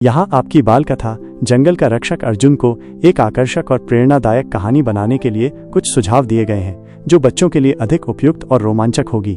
यहाँ आपकी बाल कथा जंगल का रक्षक अर्जुन को एक आकर्षक और प्रेरणादायक कहानी बनाने के लिए कुछ सुझाव दिए गए हैं जो बच्चों के लिए अधिक उपयुक्त और रोमांचक होगी।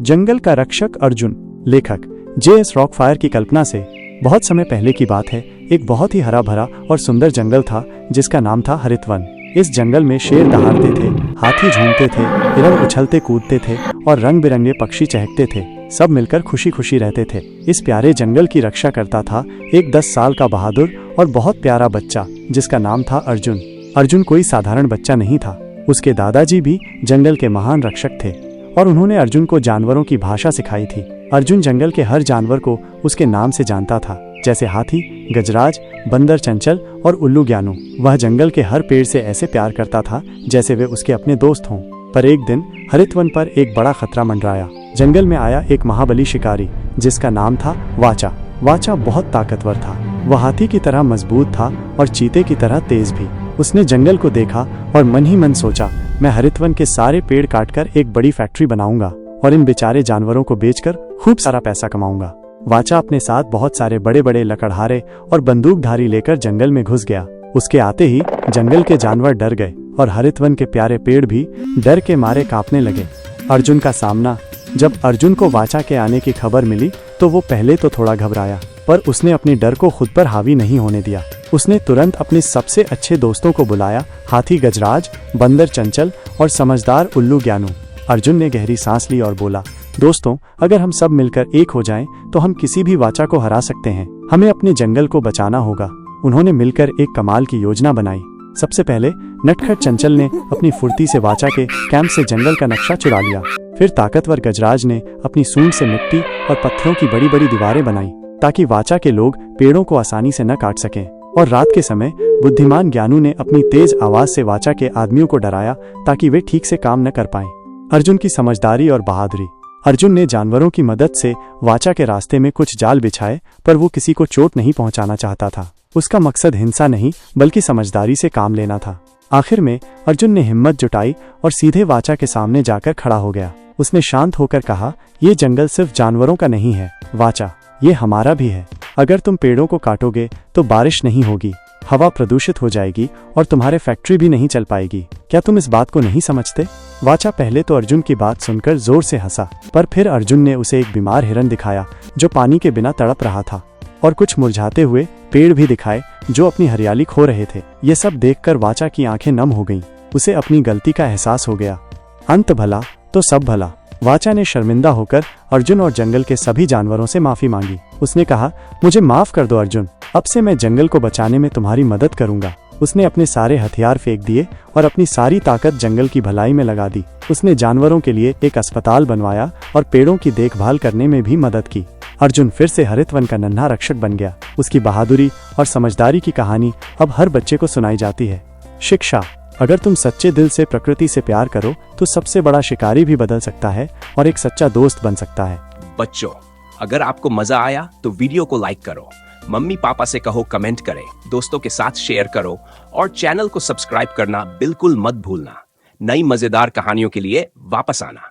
जंगल का रक्षक अर्जुन। लेखक J.S. रॉकफायर की कल्पना से बहुत समय पहले की बात है। एक बहुत ही हरा भरा और सुंदर जंगल था जिसका नाम था हरितवन। इस जंगल में शेर दहाड़ते थे, हाथी झूमते थे, हिरण उछलते कूदते थे और रंग बिरंगे पक्षी चहकते थे। सब मिलकर खुशी खुशी रहते थे। इस प्यारे जंगल की रक्षा करता था एक 10 साल का बहादुर और बहुत प्यारा बच्चा जिसका नाम था अर्जुन। अर्जुन कोई साधारण बच्चा नहीं था। उसके दादाजी भी जंगल के महान रक्षक थे और उन्होंने अर्जुन को जानवरों की भाषा सिखाई थी। अर्जुन जंगल के हर जानवर को उसके नाम से जानता था, जैसे हाथी, गजराज, बंदर चंचल और उल्लू ज्ञानू। वह जंगल के हर पेड़ से ऐसे प्यार करता था जैसे वे उसके अपने दोस्त हों। पर एक दिन हरितवन पर एक बड़ा खतरा मंडराया। जंगल में आया एक महाबली शिकारी जिसका नाम था वाचा। वाचा बहुत ताकतवर था। वह हाथी की तरह मजबूत था और चीते की तरह तेज भी। उसने जंगल को देखा और मन ही मन सोचा, मैं हरितवन के सारे पेड़ काटकर एक बड़ी फैक्ट्री बनाऊंगा और इन बेचारे जानवरों को बेचकर खूब सारा पैसा कमाऊंगा। वाचा अपने साथ बहुत सारे बड़े बड़े लकड़हारे और बंदूकधारी लेकर जंगल में घुस गया। उसके आते ही जंगल के जानवर डर गए और हरितवन के प्यारे पेड़ भी डर के मारे कांपने लगे। अर्जुन का सामना। जब अर्जुन को वाचा के आने की खबर मिली तो वो पहले तो थोड़ा घबराया, पर उसने अपने डर को खुद पर हावी नहीं होने दिया। उसने तुरंत अपने सबसे अच्छे दोस्तों को बुलाया, हाथी गजराज, बंदर चंचल और समझदार उल्लू ज्ञानू। अर्जुन ने गहरी सांस ली और बोला, दोस्तों, अगर हम सब मिलकर एक हो जाएं तो हम किसी भी वाचा को हरा सकते हैं। हमें अपने जंगल को बचाना होगा। उन्होंने मिलकर एक कमाल की योजना बनाई। सबसे पहले नटखट चंचल ने अपनी फुर्ती से वाचा के कैंप से जंगल का नक्शा चुरा लिया। फिर ताकतवर गजराज ने अपनी सूंड से मिट्टी और पत्थरों की बड़ी बड़ी दीवारें बनाई ताकि वाचा के लोग पेड़ों को आसानी से न काट सकें। और रात के समय बुद्धिमान ज्ञानू ने अपनी तेज आवाज से वाचा के आदमियों को डराया ताकि वे ठीक से काम न कर पाएं। अर्जुन की समझदारी और बहादुरी। अर्जुन ने जानवरों की मदद से वाचा के रास्ते में कुछ जाल बिछाए, पर वो किसी को चोट नहीं पहुंचाना चाहता था। उसका मकसद हिंसा नहीं बल्कि समझदारी से काम लेना था। आखिर में अर्जुन ने हिम्मत जुटाई और सीधे वाचा के सामने जाकर खड़ा हो गया। उसने शांत होकर कहा, ये जंगल सिर्फ जानवरों का नहीं है वाचा, ये हमारा भी है। अगर तुम पेड़ों को काटोगे तो बारिश नहीं होगी, हवा प्रदूषित हो जाएगी और तुम्हारे फैक्ट्री भी नहीं चल पाएगी। क्या तुम इस बात को नहीं समझते? वाचा पहले तो अर्जुन की बात सुनकर जोर से हंसा, पर फिर अर्जुन ने उसे एक बीमार हिरन दिखाया जो पानी के बिना तड़प रहा था और कुछ मुरझाते हुए पेड़ भी दिखाए जो अपनी हरियाली खो रहे थे। ये सब देखकर वाचा की आंखें नम हो गईं। उसे अपनी गलती का एहसास हो गया। अंत भला तो सब भला। वाचा ने शर्मिंदा होकर अर्जुन और जंगल के सभी जानवरों से माफी मांगी। उसने कहा, मुझे माफ कर दो अर्जुन, अब से मैं जंगल को बचाने में तुम्हारी मदद करूंगा। उसने अपने सारे हथियार फेंक दिए और अपनी सारी ताकत जंगल की भलाई में लगा दी। उसने जानवरों के लिए एक अस्पताल बनवाया और पेड़ों की देखभाल करने में भी मदद की। अर्जुन फिर से हरितवन का नन्हा रक्षक बन गया। उसकी बहादुरी और समझदारी की कहानी अब हर बच्चे को सुनाई जाती है। शिक्षा। अगर तुम सच्चे दिल से प्रकृति से प्यार करो तो सबसे बड़ा शिकारी भी बदल सकता है और एक सच्चा दोस्त बन सकता है। बच्चों, अगर आपको मजा आया तो वीडियो को लाइक करो, मम्मी पापा से कहो कमेंट करें, दोस्तों के साथ शेयर करो और चैनल को सब्सक्राइब करना बिल्कुल मत भूलना। नई मजेदार कहानियों के लिए वापस आना।